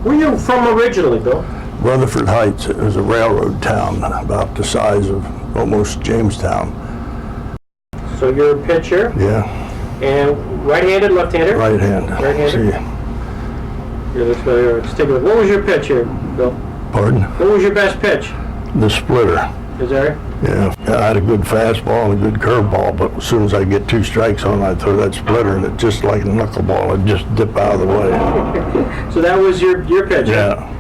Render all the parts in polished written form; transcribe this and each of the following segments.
Where are you from originally, Bill? Rutherford Heights. It was a railroad town about the size of almost Jamestown. So you're a pitcher? Yeah. And right-handed, left-hander? Right-handed. Right-handed? See. Let's take a look. What was your pitch here, Bill? Pardon? What was your best pitch? The splitter. Is that right? Yeah. I had a good fastball and a good curveball, but as soon as I get 2 strikes on, I'd throw that splitter, and it just like a knuckleball, it'd just dip out of the way. So that was your pitch? Yeah.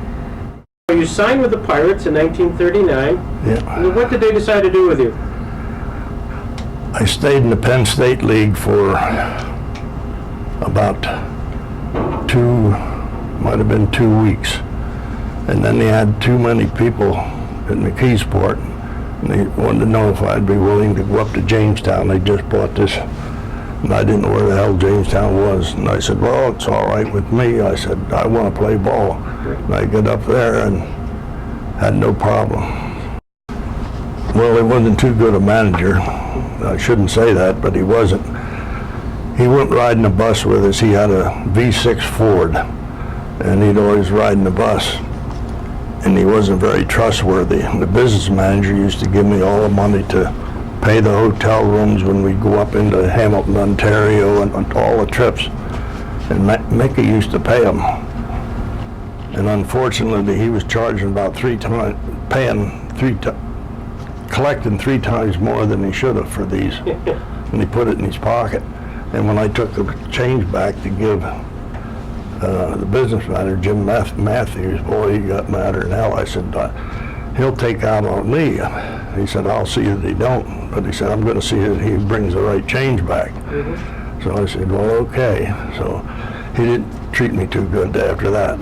You signed with the Pirates in 1939. Yeah. What did they decide to do with you? I stayed in the Penn State League for about might have been 2 weeks. And then they had too many people in McKeesport, and they wanted to know if I'd be willing to go up to Jamestown. They just bought this, and I didn't know where the hell Jamestown was. And I said, well, it's all right with me. I said, I want to play ball. And I got up there and had no problem. Well, he wasn't too good a manager. I shouldn't say that, but he wasn't. He went riding a bus with us. He had a V6 Ford, and he'd always ride in the bus. And he wasn't very trustworthy. The business manager used to give me all the money to pay the hotel rooms when we'd go up into Hamilton, Ontario, and all the trips. And Mickey used to pay them. And unfortunately, he was charging about collecting 3 times more than he should have for these. And he put it in his pocket. And when I took the change back to give the business manager, Jim Matthews, boy, he got madder than hell. I said, he'll take out on me. He said, I'll see that he don't. But he said, I'm going to see that he brings the right change back. Mm-hmm. So I said, well, okay. So he didn't treat me too good after that.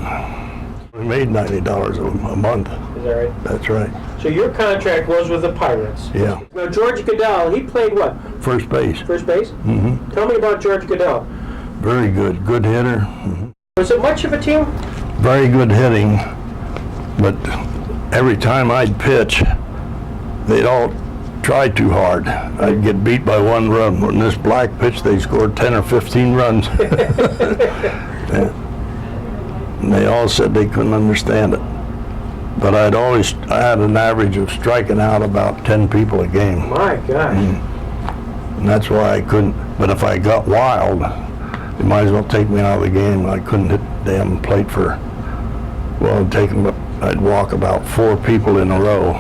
We made $90 a month. Is that right? That's right. So your contract was with the Pirates. Yeah. Now, George Goodell, he played what? First base. First base? Mm-hmm. Tell me about George Goodell. Very good. Good hitter. Mm-hmm. Was it much of a team? Very good hitting, but every time I'd pitch, they'd all try too hard. I'd get beat by 1 run. When this black pitch, they scored 10 or 15 runs. And they all said they couldn't understand it. But I had an average of striking out about 10 people a game. My gosh. And that's why I couldn't, but if I got wild, you might as well take me out of the game. I couldn't hit the damn plate for, well, I'd walk about 4 people in a row.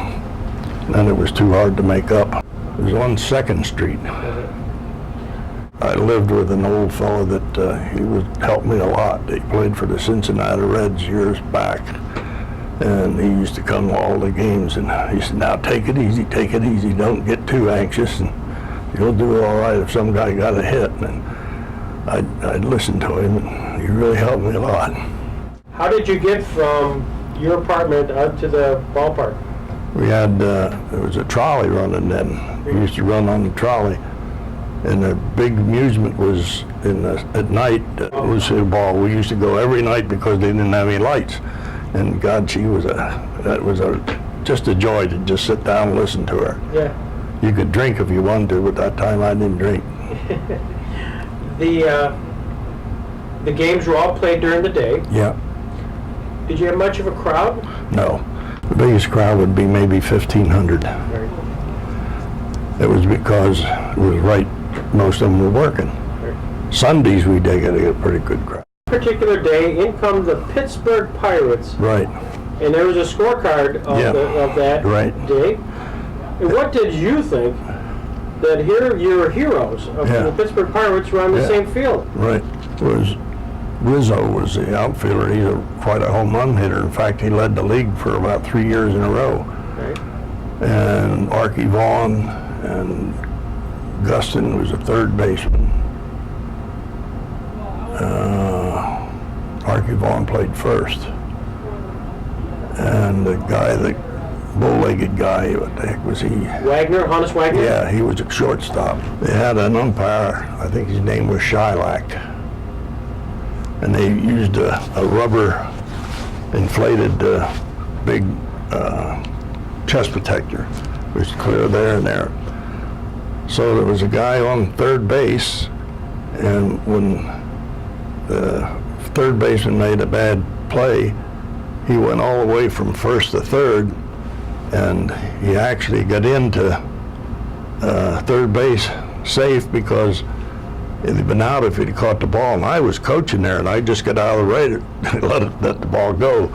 Then it was too hard to make up. It was on 2nd Street. I lived with an old fellow that he would help me a lot. He played for the Cincinnati Reds years back. And he used to come to all the games, and he said, now take it easy, don't get too anxious, and you'll do all right if some guy got a hit. And I'd listen to him, and he really helped me a lot. How did you get from your apartment out to the ballpark? We had, there was a trolley running then. We used to run on the trolley, and the big amusement was at night, was the ball. We used to go every night because they didn't have any lights. And God, that was just a joy to just sit down and listen to her. Yeah. You could drink if you wanted to, but that time I didn't drink. The games were all played during the day. Yeah. Did you have much of a crowd? No. The biggest crowd would be maybe 1,500. Right. It was because it was right, most of them were working. Right. Sundays we did get a pretty good crowd. Particular day, in come the Pittsburgh Pirates. Right. And there was a scorecard of that right. day. And what did you think that here your heroes of the Pittsburgh Pirates were on the same field? Right. Rizzo was the outfielder. He's quite a home run hitter. In fact, he led the league for about 3 years in a row. Right. And Archie Vaughan and Guston was a third baseman. Archie Vaughan played first. And the guy, the bow-legged guy, what the heck was he? Hannes Wagner? Yeah, he was a shortstop. They had an umpire, I think his name was Shylock. And they used a rubber inflated big chest protector. It was clear there and there. So there was a guy on third base, and when the third baseman made a bad play, he went all the way from first to third, and he actually got into third base safe because he'd been out if he'd caught the ball. And I was coaching there, and I just got out of the way to let the ball go.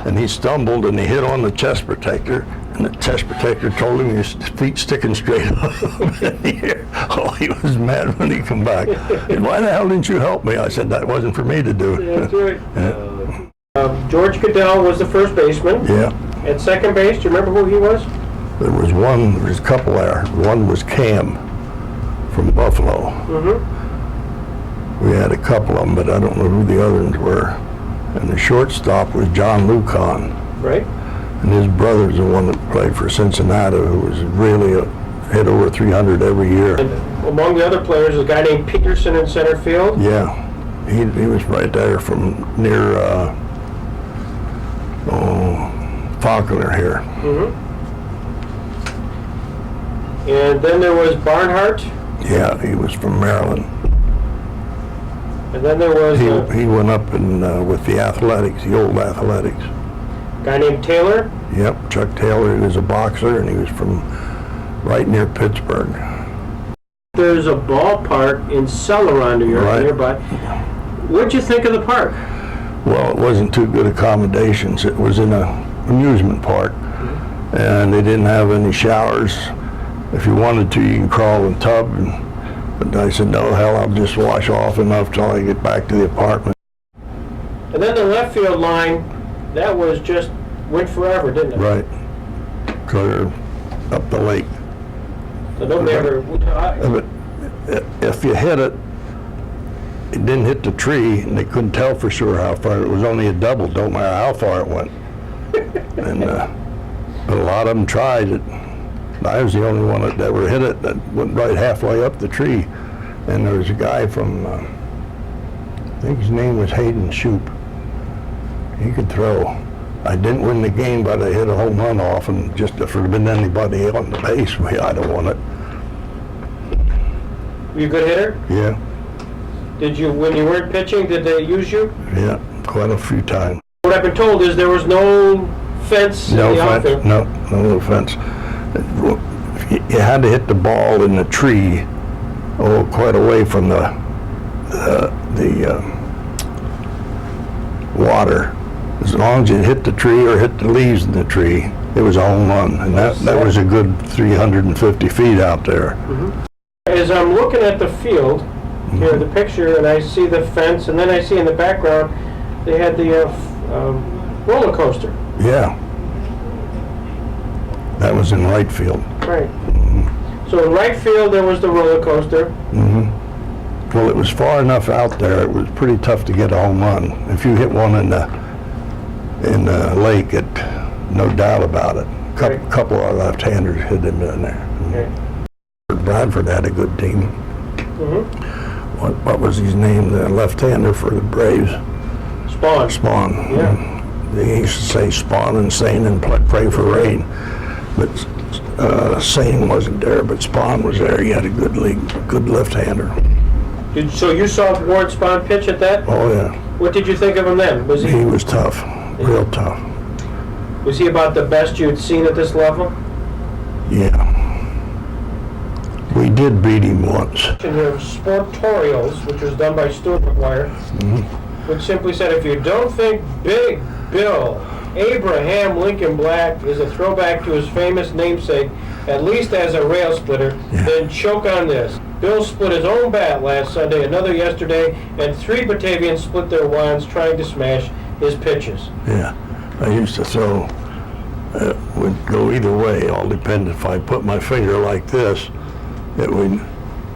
And he stumbled, and he hit on the chest protector, and the chest protector told him his feet sticking straight up in the air. Oh, he was mad when he come back. And why the hell didn't you help me? I said, that wasn't for me to do. That's right. Yeah. George Goodell was the first baseman. Yeah. At second base, do you remember who he was? There was a couple there. One was Cam from Buffalo. Mm-hmm. We had a couple of them, but I don't know who the others were. And the shortstop was John Lucon. Right. And his brother's the one that played for Cincinnati, who was really hit over 300 every year. And among the other players, a guy named Peterson in center field. Yeah, he was right there from near Faulkner here. Mm-hmm. And then there was Barnhart. Yeah, he was from Maryland. And then there was He went up with the Athletics, the old Athletics. a guy named Taylor. Yep, Chuck Taylor. He was a boxer, and he was from right near Pittsburgh. There's a ballpark in Celeron, New York, Right. nearby. What'd you think of the park? Well, it wasn't too good accommodations. It was in an amusement park, and they didn't have any showers. If you wanted to, you can crawl in the tub. But I said, no, hell, I'll just wash off enough till I get back to the apartment. And then the left field line, that was just went forever, didn't it? Right. Clear up the lake. So nobody ever. But if you hit it, it didn't hit the tree, and they couldn't tell for sure how far. It was only a double, don't matter how far it went. And but a lot of them tried it. I was the only one that ever hit it that went right halfway up the tree. And there was a guy from, I think his name was Hayden Shoup. He could throw. I didn't win the game, but I hit a home run off, and just if there had been anybody on the base, I'd have won it. Were you a good hitter? Yeah, Did you, when you weren't pitching, did they use you? yeah, quite a few times. What I've been told is there was no fence in No the offense, outfield. no offense. You had to hit the ball in the tree, quite away from the water. As long as you hit the tree or hit the leaves in the tree, it was a home run, and that was a good 350 feet out there. As I'm looking at the field, here, the picture, and I see the fence, and then I see in the background, they had the roller coaster. Yeah. That was in right field. Right. So in right field, there was the roller coaster. Well, it was far enough out there, it was pretty tough to get a home run. If you hit one in the lake, no doubt about it. Right. Couple of left-handers hit him in there. Okay. Bradford had a good team. What was his name? The left-hander for the Braves? Spawn. Spawn. Yeah. They used to say Spawn and Sane and pray for rain. But Sane wasn't there, but Spawn was there. He had a good left-hander. So you saw Ward Spawn pitch at that? Oh yeah. What did you think of him then? He was tough, real tough. Was he about the best you'd seen at this level? Yeah. We did beat him once. In your Sportorials, which was done by Stuart McGuire, which simply said, if you don't think Big Bill Abraham Lincoln Black is a throwback to his famous namesake, at least as a rail splitter, then choke on this. Bill split his own bat last Sunday, another yesterday, and 3 Batavians split their wands trying to smash his pitches. Yeah, I used to throw, would go either way, all depended. If I put my finger like this, it would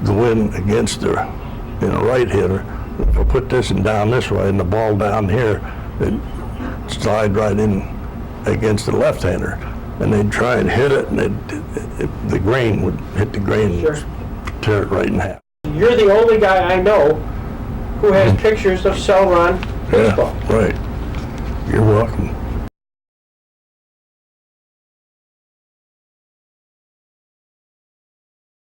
go in against the right hitter. If I put this and down this way and the ball down here, it'd slide right in against the left-hander. And they'd try and hit it, and the grain would hit the grain and tear it right in half. You're the only guy I know who has pictures of Celeron baseball. Yeah, right. You're welcome.